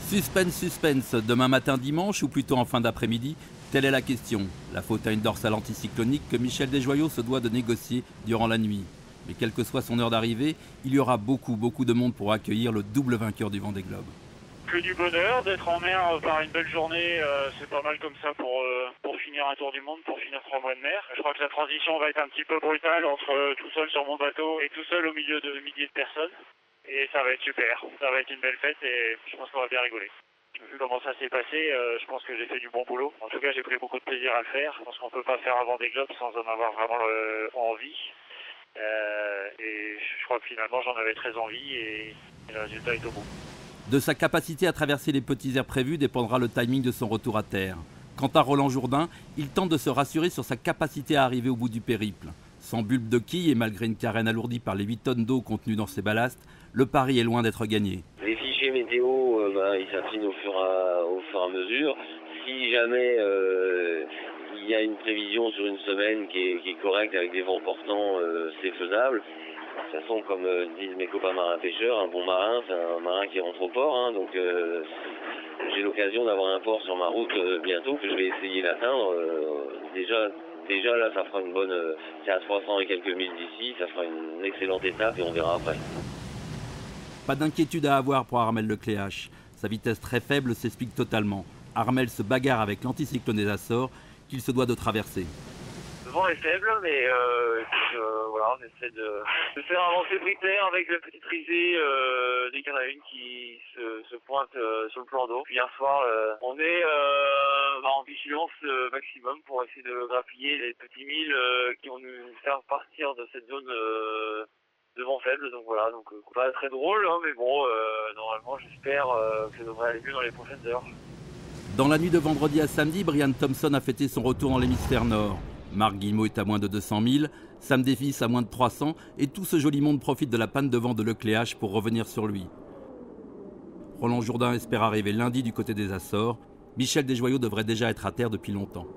Suspense, suspense, demain matin dimanche ou plutôt en fin d'après-midi, telle est la question. La faute à une dorsale anticyclonique que Michel Desjoyaux se doit de négocier durant la nuit. Mais quelle que soit son heure d'arrivée, il y aura beaucoup de monde pour accueillir le double vainqueur du Vendée Globe. Que du bonheur, d'être en mer par une belle journée, c'est pas mal comme ça pour finir un tour du monde, pour finir 3 mois de mer. Je crois que la transition va être un petit peu brutale entre tout seul sur mon bateau et tout seul au milieu de milliers de personnes. Et ça va être super, ça va être une belle fête et je pense qu'on va bien rigoler. Vu comment ça s'est passé, je pense que j'ai fait du bon boulot. En tout cas, j'ai pris beaucoup de plaisir à le faire. Je pense qu'on peut pas faire un Vendée Globe sans en avoir vraiment envie. Et je crois que finalement, j'en avais très envie et le résultat est au bout. De sa capacité à traverser les petits airs prévus dépendra le timing de son retour à terre. Quant à Roland Jourdain, il tente de se rassurer sur sa capacité à arriver au bout du périple. Sans bulbe de quille et malgré une carène alourdie par les 8 tonnes d'eau contenues dans ses ballasts, le pari est loin d'être gagné. Les fichiers météo, ils s'affinent au fur et à mesure. Si jamais il y a une prévision sur une semaine qui est correcte avec des vents portants, c'est faisable. De toute façon, comme disent mes copains marins pêcheurs, un bon marin, c'est un marin qui rentre au port. Donc j'ai l'occasion d'avoir un port sur ma route bientôt que je vais essayer d'atteindre. Déjà là, ça fera une bonne... c'est à 300 et quelques milles d'ici, ça fera une excellente étape et on verra après. Pas d'inquiétude à avoir pour Armel Lecléache. Sa vitesse très faible s'explique totalement. Armel se bagarre avec l'anticyclone des Açores qu'il se doit de traverser. Le vent est faible, mais voilà, on essaie de faire avancer Britter avec la petite risée dès qu'il y en a une qui se pointe sur le plan d'eau. Puis hier soir, on est en vigilance maximum pour essayer de grappiller les petits milles qui vont nous faire partir de cette zone de vent faible. Donc voilà, pas très drôle, hein, mais bon, normalement j'espère que ça devrait aller mieux dans les prochaines heures. Dans la nuit de vendredi à samedi, Brian Thompson a fêté son retour dans l'hémisphère nord. Marc Guillemot est à moins de 200 000, Sam Davis à moins de 300 et tout ce joli monde profite de la panne de vent de Lecléache pour revenir sur lui. Roland Jourdain espère arriver lundi du côté des Açores. Michel Desjoyaux devrait déjà être à terre depuis longtemps.